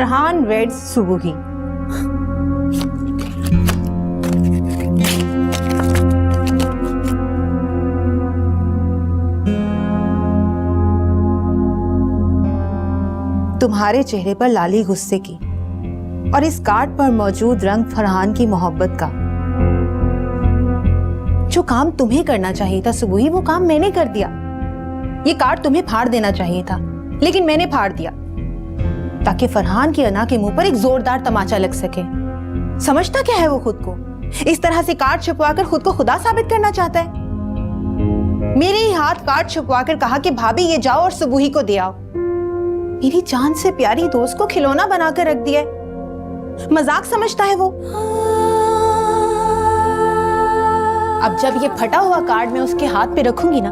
Farhan weds सुबुही। तुम्हारे चेहरे पर लाली गुस्से की और इस कार्ड पर मौजूद रंग फरहान की मोहब्बत का। जो काम तुम्हें करना चाहिए था सुबुही, वो काम मैंने कर दिया। ये कार्ड तुम्हें फाड़ देना चाहिए था, लेकिन मैंने फाड़ दिया ताकि फरहान की अना के मुंह पर एक जोरदार तमाचा लग सके। समझता क्या है वो खुद को? इस तरह से कार्ड छुपवाकर खुद को खुदा साबित करना चाहता है। मेरे ही हाथ कार्ड छुपवाकर कहा कि भाभी ये जाओ और सुबुही को दे आओ। मेरी जान से प्यारी दोस्त को खिलौना बनाकर रख दिया है। मजाक समझता है वो। अब जब ये फटा हुआ कार्ड मैं उसके हाथ पे रखूंगी ना,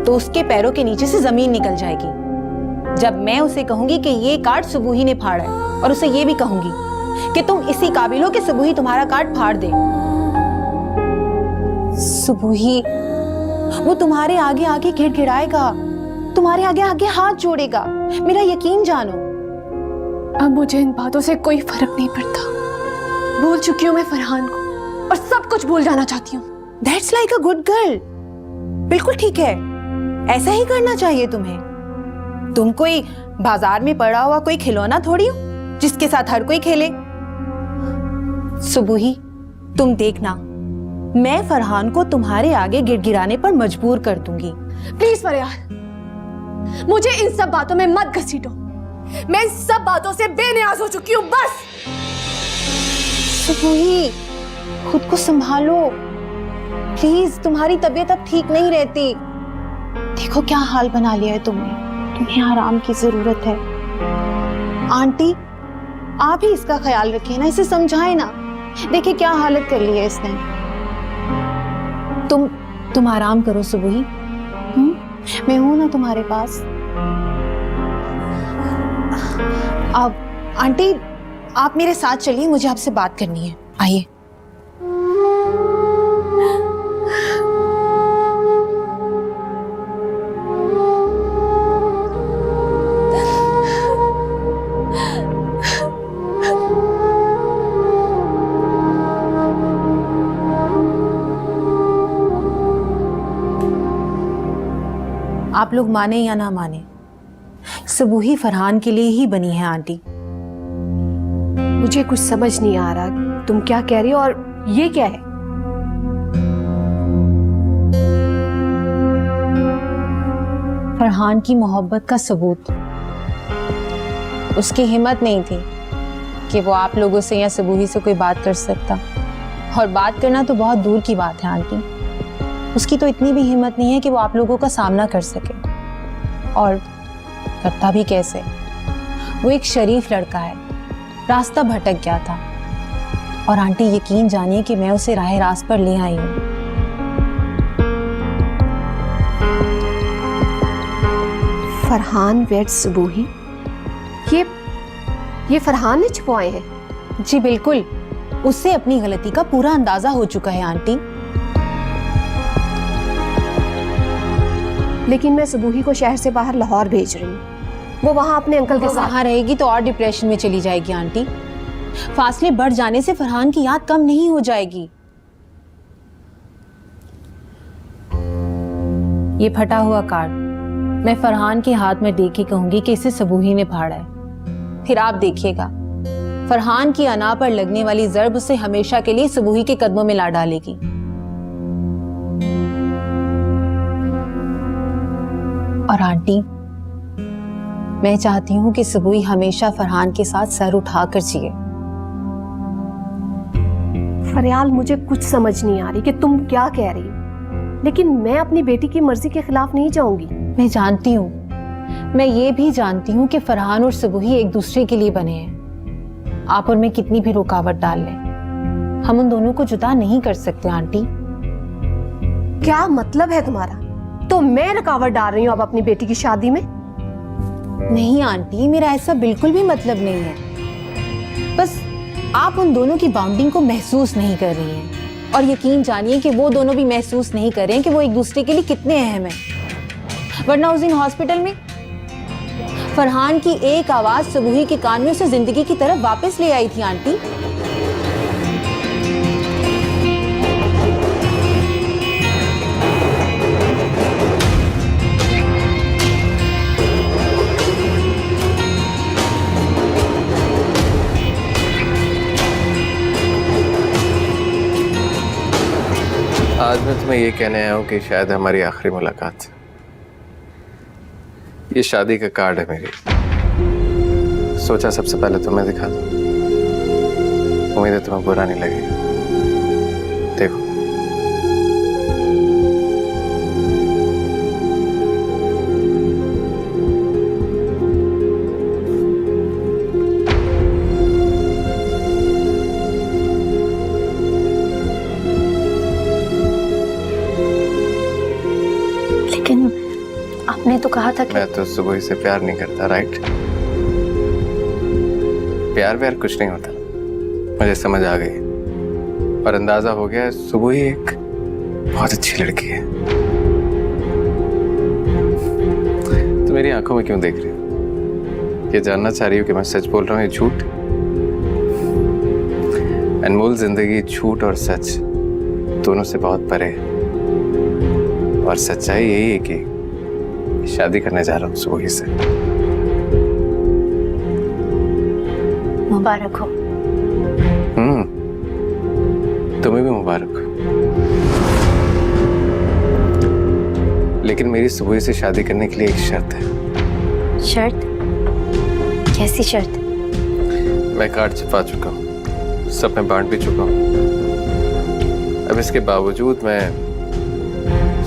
तो उसके पैरों के नीचे से जमीन निकल जाएगी। जब मैं उसे कहूंगी कि ये कार्ड सुबुही ने फाड़ा है, और उसे ये भी कहूंगी कि तुम इसी काबिल हो कि सुबुही तुम्हारा कार्ड फाड़ दे। सुबुही वो तुम्हारे आगे आगे गिड़गिड़ाएगा, तुम्हारे आगे आगे हाथ जोड़ेगा। मेरा यकीन जानो। अब मुझे इन बातों से कोई फर्क नहीं पड़ता। भूल चुकी हूँ मैं फरहान को और सब कुछ भूल जाना चाहती हूँ। That's like a good girl। बिल्कुल ठीक है, ऐसा ही करना चाहिए तुम्हें। तुम कोई बाजार में पड़ा हुआ कोई खिलौना थोड़ी हो जिसके साथ हर कोई खेले। सुबुही तुम देखना, मैं फरहान को तुम्हारे आगे गिड़गिड़ाने पर मजबूर कर दूंगी। प्लीज फरियाद, मुझे इन सब बातों में मत घसीटो। मैं इन सब बातों से बेनियाज हो चुकी हूँ, बस। सुबुही खुद को संभालो प्लीज, तुम्हारी तबीयत अब ठीक नहीं रहती। देखो क्या हाल बना लिया है तुमने। तुम्हें आराम की जरूरत है। आंटी आप ही इसका ख्याल रखिए ना, इसे समझाए ना। देखिए क्या हालत कर ली है इसने। तुम आराम करो सुबुही। मैं हूं ना तुम्हारे पास। अब आंटी आप मेरे साथ चलिए, मुझे आपसे बात करनी है। आइए। आप लोग माने या ना माने, सुबुही फरहान के लिए ही बनी है आंटी। मुझे कुछ समझ नहीं आ रहा तुम क्या कह रही हो, और ये क्या है? फरहान की मोहब्बत का सबूत। उसकी हिम्मत नहीं थी कि वो आप लोगों से या सुबुही से कोई बात कर सकता, और बात करना तो बहुत दूर की बात है आंटी। उसकी तो इतनी भी हिम्मत नहीं है कि वो आप लोगों का सामना कर सके, और करता भी कैसे। वो एक शरीफ लड़का है, रास्ता भटक गया था, और आंटी यकीन जानिए कि मैं उसे राह रास्त पर ले आई हूं। फरहान वेड्स सुबुही, ये फरहान ने छुपवाए हैं? जी बिल्कुल, उससे अपनी गलती का पूरा अंदाजा हो चुका है आंटी। लेकिन मैं सुबुही को शहर से बाहर लाहौर भेज रही हूँ। वो वहां अपने अंकल के साथ। वहां रहेगी तो और डिप्रेशन में चली जाएगी आंटी। फासले बढ़ जाने से फरहान की याद कम नहीं हो जाएगी। ये फटा हुआ कार्ड मैं फरहान के हाथ में दे के कहूंगी कि इसे सुबुही ने फाड़ा है। फिर आप देखिएगा, फरहान की अना पर लगने वाली जर्ब उसे हमेशा के लिए सुबुही के कदमों में ला डालेगी। और आंटी, मैं चाहती हूं कि सुबुही हमेशा फरहान के साथ सर उठाकर जिए। फरियाल, मुझे कुछ समझ नहीं आ रही कि तुम क्या कह रही हो, लेकिन मैं अपनी बेटी की मर्जी के खिलाफ नहीं जाऊंगी। मैं जानती हूँ, मैं ये भी जानती हूँ कि फरहान और सुबुही एक दूसरे के लिए बने हैं। आप और मैं कितनी भी रुकावट डाल लें, हम उन दोनों को जुदा नहीं कर सकते आंटी। क्या मतलब है तुम्हारा? तो मैं रुकावट डाल रही हूँ अब अपनी बेटी की शादी में? नहीं आंटी, मेरा ऐसा बिल्कुल भी मतलब नहीं है। बस आप उन दोनों की बाउंडिंग को महसूस नहीं कर रही हैं, और यकीन जानिए कि वो दोनों भी महसूस नहीं कर रहे हैं कि वो एक दूसरे के लिए कितने अहम हैं। वरना उस दिन हॉस्पिटल में फरहान की एक आवाज सुबुही के कान में उसे जिंदगी की तरफ वापस ले आई थी आंटी। आज मैं तुम्हें ये कहने आया हूँ कि शायद हमारी आखिरी मुलाकात। ये शादी का कार्ड है मेरी। सोचा सबसे पहले तुम्हें दिखा दूं। उम्मीद है तुम्हें बुरा नहीं लगेगा। देखो। लेकिन आपने तो कहा था कि मैं तो सुबह से प्यार नहीं करता, राइट? प्यार कुछ नहीं होता। मुझे समझ आ गई और अंदाजा हो गया सुबह ही एक बहुत अच्छी लड़की है। तो मेरी आंखों में क्यों देख रही हो? ये जानना चाह रही हो कि मैं सच बोल रहा हूँ या झूठ? अनमोल जिंदगी झूठ और सच दोनों से बहुत परे है। और सच्चाई यही है कि शादी करने जा रहा हूँ सुबह से। मुबारक हो। तुम्हें भी मुबारक हो। लेकिन मेरी सुबह से शादी करने के लिए एक शर्त है। शर्त? कैसी शर्त? मैं कार्ड छपा चुका हूँ, सब में बांट भी चुका हूँ। अब इसके बावजूद मैं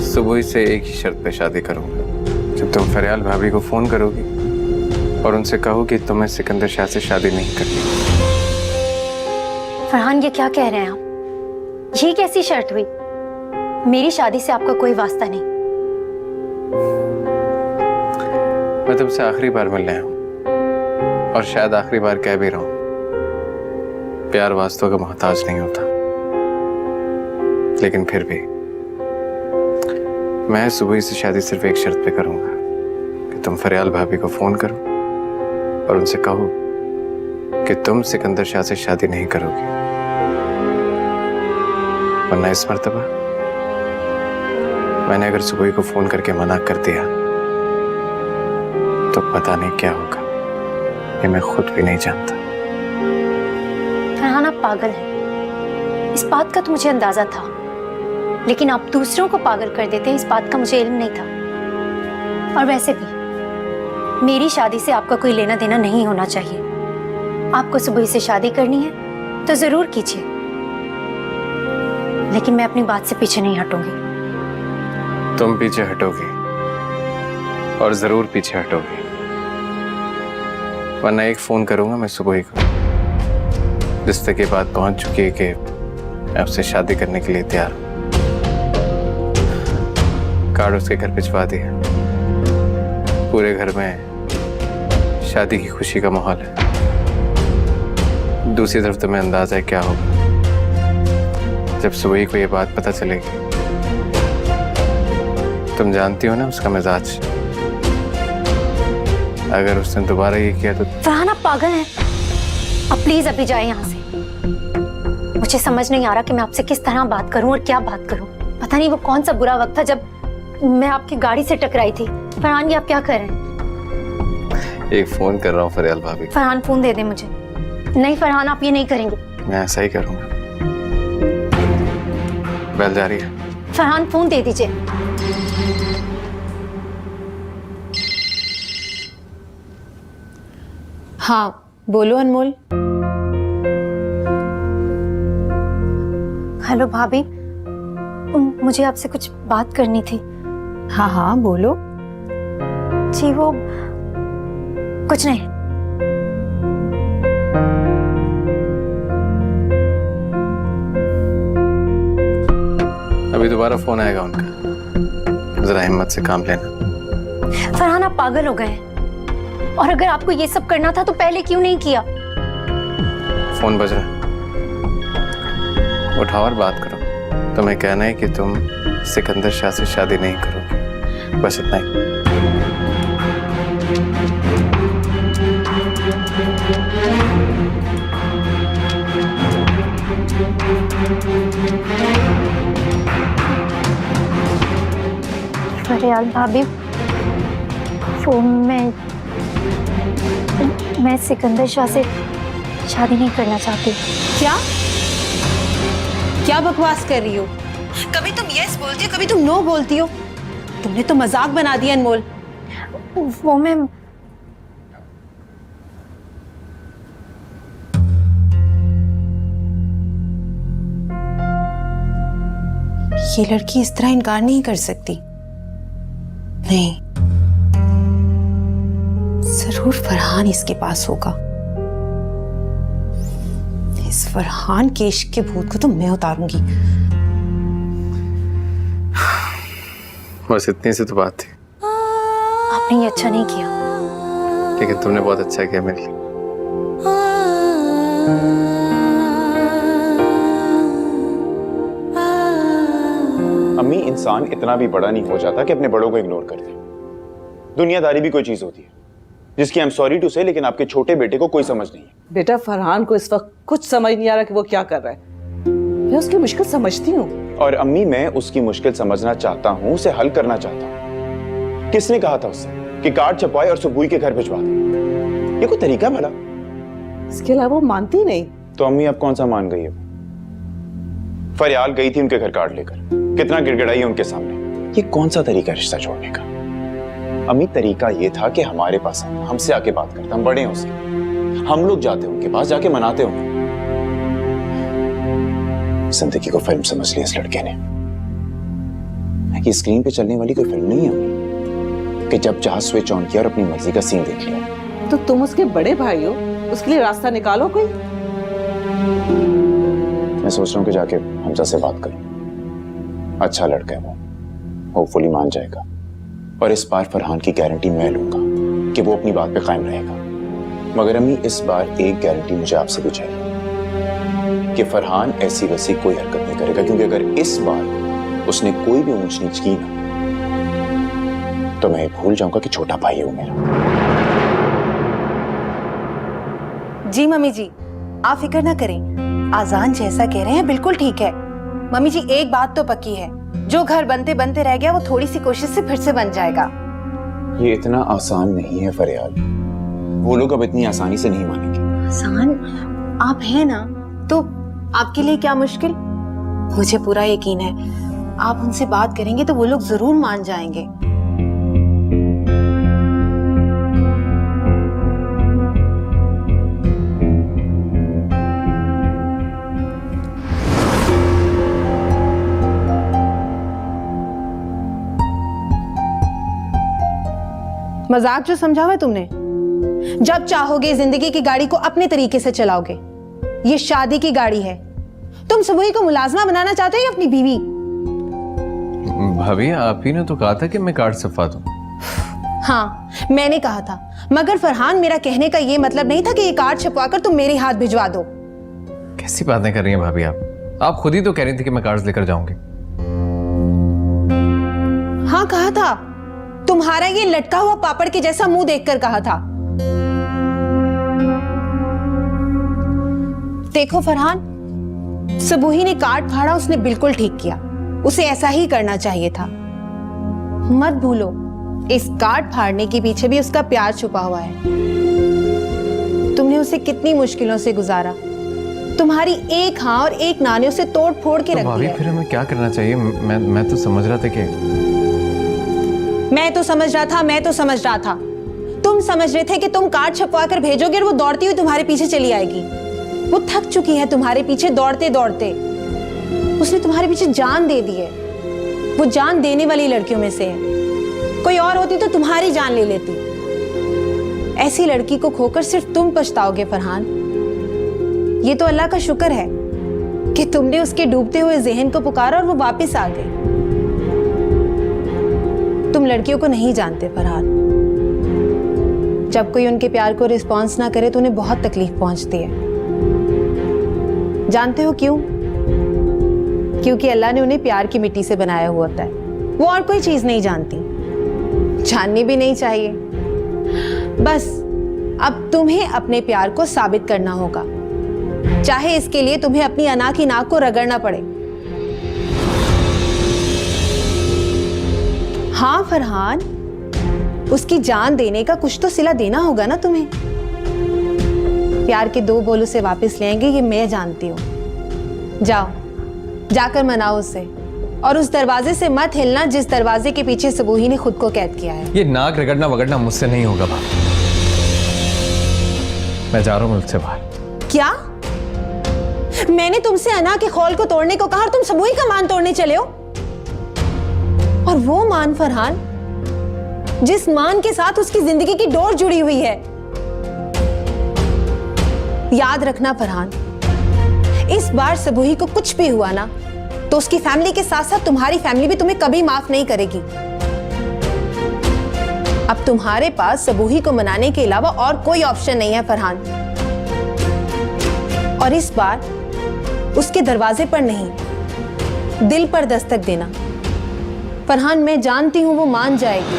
सुबह से एक ही शर्त पे शादी करूंगा। जब तुम फरियाल भाभी को फोन करोगी और उनसे कहो कि तुम्हें सिकंदर शाह से शादी नहीं करनी। फरहान, ये क्या कह रहे हैं आप? ये कैसी शर्त हुई? मेरी शादी से आपका कोई वास्ता नहीं। मैं तुमसे आखिरी बार मिलने आया हूं और शायद आखिरी बार कह भी रहा हूं, प्यार वास्तव का मोहताज नहीं होता। लेकिन फिर भी मैं सुबह से शादी सिर्फ एक शर्त पे करूंगा कि तुम फरियाल भाभी को फोन करो और उनसे कहो कि तुम सिकंदर शाह से शादी नहीं करोगे। वरना इस मर्तबा मैंने अगर सुबह को फोन करके मना कर दिया तो पता नहीं क्या होगा, ये मैं खुद भी नहीं जानता। फरहान, आप पागल हैं। इस बात का तो मुझे अंदाजा था, लेकिन आप दूसरों को पागल कर देते हैं, इस बात का मुझे इल्म नहीं था। और वैसे भी मेरी शादी से आपका कोई लेना देना नहीं होना चाहिए। आपको सुबह से शादी करनी है तो जरूर कीजिए, लेकिन मैं अपनी बात से पीछे नहीं हटूंगी। तुम पीछे हटोगी और जरूर पीछे हटोगी, वरना एक फोन करूंगा मैं सुबह को, जिस तक ये बात पहुंच चुकी है कि मैं आपसे शादी करने के लिए तैयार हूं। कार्ड उसके घर भिजवा दिया। पूरे घर में शादी की खुशी का माहौल है। दूसरी तरफ तुम्हें अंदाजा है क्या होगा जब सुबह को ये बात पता चलेगी। तुम जानती हो ना उसका मिजाज। अगर उसने दोबारा ये किया तो। फरहान, आप पागल हैं। अब प्लीज अभी जाए यहाँ से। मुझे समझ नहीं आ रहा कि मैं आपसे किस तरह बात करूं और क्या बात करूं। पता नहीं वो कौन सा बुरा वक्त था जब मैं आपकी गाड़ी से टकराई थी। फरहान, ये आप क्या कर रहे हैं? एक फोन कर रहा हूँ फरियाल भाभी। फरहान, फोन दे दे मुझे। नहीं फरहान, आप ये नहीं करेंगे। मैं ऐसा ही करूंगा। बेल जा रही है। फरहान, फोन दे दीजिए। हाँ बोलो अनमोल। हेलो भाभी, मुझे आपसे कुछ बात करनी थी। हाँ हाँ बोलो। जी वो कुछ नहीं। अभी दोबारा फोन आएगा उनका, जरा हिम्मत से काम लेना। फरहान, आप पागल हो गए हैं। और अगर आपको ये सब करना था तो पहले क्यों नहीं किया? फोन बज रहा है, उठाओ और बात करो। तुम्हें कहना है कि तुम सिकंदर शाह से शादी नहीं करोगे, बस इतना ही। फरियाल भाभी, वो मैं सिकंदर शाह से शादी नहीं करना चाहती। क्या क्या बकवास कर रही हो? कभी तुम यस बोलती हो, कभी तुम नो बोलती हो। तुमने तो मजाक बना दिया अनमोल। वो मैं ये लड़की इस तरह इनकार नहीं कर सकती। नहीं, जरूर फरहान इसके पास होगा। इस फरहान के इश्क के भूत को तो मैं उतारूंगी। बस इतनी सी तो बात थी। आपने ये अच्छा नहीं किया। लेकिन तुमने बहुत अच्छा किया मेरे लिए। अम्मी, इंसान इतना भी बड़ा नहीं हो जाता कि अपने बड़ों को इग्नोर कर दे। दुनियादारी भी कोई चीज होती है जिसकी आई एम सॉरी टू से, लेकिन आपके छोटे बेटे को कोई समझ नहीं है। बेटा, फरहान को इस वक्त कुछ समझ नहीं आ रहा कि वो क्या कर रहा है। मैं उसकी मुश्किल समझती हूँ। और अम्मी, मैं उसकी मुश्किल समझना चाहता हूँ, उसे हल करना चाहता हूँ। किसने कहा था उससे कि कार्ड छपवाए और सुबुई के घर भिजवा दे? ये कोई तरीका भला? इसके अलावा वो मानती नहीं। तो अम्मी अब कौन सा मान गई है? फरियाल गई थी उनके घर कार्ड लेकर, कितना गिड़गिड़ाई है उनके सामने। ये कौन सा तरीका है रिश्ता जोड़ने का? अम्मी, तरीका ये था कि हमारे पास हमसे आके बात करता, हम बड़े हैं उससे, हम लोग जाते उनके पास, जाके मनाते होंगे। जिंदगी को फिल्म समझ लिया इस लड़के ने। कि स्क्रीन पे चलने वाली कोई फिल्म नहीं है अम्मी, कि जब चाह स्विच ऑन किया और अपनी मर्जी का सीन देख लिया। तो तुम उसके बड़े भाई हो, उसके लिए रास्ता निकालो कोई। मैं सोच रहा हूँ कि जाके हमजा से बात करूं। अच्छा लड़का है वो, होपफुली मान जाएगा। और इस बार फरहान की गारंटी मैं लूंगा कि वो अपनी बात पे कायम रहेगा। मगर अम्मी, इस बार एक गारंटी मुझे आपसे भी चाहिए कि फरहान ऐसी वैसी कोई हरकत नहीं करेगा, क्योंकि अगर इस बार उसने कोई भी ऊंच नीच की ना, तो मैं भूल जाऊंगा कि छोटा भाई है वो मेरा। जी मम्मी जी, आप फिक्र ना करें। आजान जैसा कह रहे हैं बिल्कुल ठीक है। मम्मी जी, एक बात तो पक्की है, जो घर बनते बनते रह गया वो थोड़ी सी कोशिश से फिर से बन जाएगा। ये इतना आसान नहीं है फरियाल, वो लोग अब इतनी आसानी से नहीं मानेंगे। आसान आप हैं ना, तो आपके लिए क्या मुश्किल? मुझे पूरा यकीन है आप उनसे बात करेंगे तो वो लोग जरूर मान जाएंगे। मजाक जो समझा हुआ है तुमने। जब चाहोगे जिंदगी की गाड़ी को अपने तरीके से चलाओगे। ये शादी की गाड़ी है। तुम सुबह को मुलाजमा बनाना चाहते हो या अपनी बीवी? भाभी, आप ही ने तो कहा था कि मैं कार्ड छपवा दूं। हाँ, मैंने कहा था, मगर फरहान, मेरा कहने का ये मतलब नहीं था कि ये कार्ड छपवाकर तुम मेरे हाथ भिजवा दो। कैसी बातें कर रही हैं भाभी आप खुद ही तो कह रही थी कि मैं कार्ड्स लेकर जाऊंगी। हाँ कहा था, तुम्हारा ये लटका हुआ पापड़ के जैसा मुंह देखकर कहा था। देखो फरहान, सबूही ने कार्ड फाड़ा, उसने बिल्कुल ठीक किया। उसे ऐसा ही करना चाहिए था। मत भूलो, इस कार्ड फाड़ने के पीछे भी उसका प्यार छुपा हुआ है। तुमने उसे कितनी मुश्किलों से गुजारा। तुम्हारी एक हाँ और एक ना ने उसे तोड़ फोड़ के तो रख भाभी दिया। फिर हमें क्या करना चाहिए? मैं तो समझ रहा था कि मैं तो समझ रहा था। तुम समझ रहे थे कि तुम कार्ड छपवा कर भेजोगे और वो दौड़ती हुई तुम्हारे पीछे चली आएगी। वो थक चुकी है तुम्हारे पीछे दौड़ते दौड़ते। उसने तुम्हारे पीछे जान दे दी है। वो जान देने वाली लड़कियों में से है। कोई और होती तो तुम्हारी जान ले लेती। ऐसी लड़की को खोकर सिर्फ तुम पछताओगे फरहान। ये तो अल्लाह का शुक्र है कि तुमने उसके डूबते हुए जहन को पुकारा और वो वापस आ गई। तुम लड़कियों को नहीं जानते फरहान। जब कोई उनके प्यार को रिस्पॉन्स ना करे तो उन्हें बहुत तकलीफ पहुंचती है। जानते हो क्यों? क्योंकि अल्लाह ने उन्हें प्यार की मिट्टी से बनाया हुआ होता है। वो और कोई चीज नहीं जानती, जाननी भी नहीं चाहिए। बस अब तुम्हें अपने प्यार को साबित करना होगा, चाहे इसके लिए तुम्हें अपनी अना की नाक को रगड़ना पड़े। हाँ फरहान, उसकी जान देने का कुछ तो सिला देना होगा ना तुम्हें। प्यार के 2 बोल उसे वापस लेंगे ये मैं जानती हूं। जाओ, जाकर मनाओ उसे, और उस दरवाजे से मत हिलना जिस दरवाजे के पीछे सबूही ने खुद को कैद किया है। ये नाक रगड़ना वगड़ना मुझसे नहीं होगा भाभी। मैं जा रहा हूं मुल्क से बाहर। क्या? मैंने तुमसे अना के खौल को तोड़ने को कहा और तुम सबूही का मान तोड़ने चले हो? और वो मान फरहान जिस मान के साथ उसकी जिंदगी की डोर जुड़ी हुई है। याद रखना फरहान, इस बार सबूही को कुछ भी हुआ ना तो उसकी फैमिली के साथ साथ तुम्हारी फैमिली भी तुम्हें कभी माफ नहीं करेगी। अब तुम्हारे पास सबूही को मनाने के अलावा और कोई ऑप्शन नहीं है फरहान। और इस बार उसके दरवाजे पर नहीं, दिल पर दस्तक देना। फरहान, मैं जानती हूं वो मान जाएगी।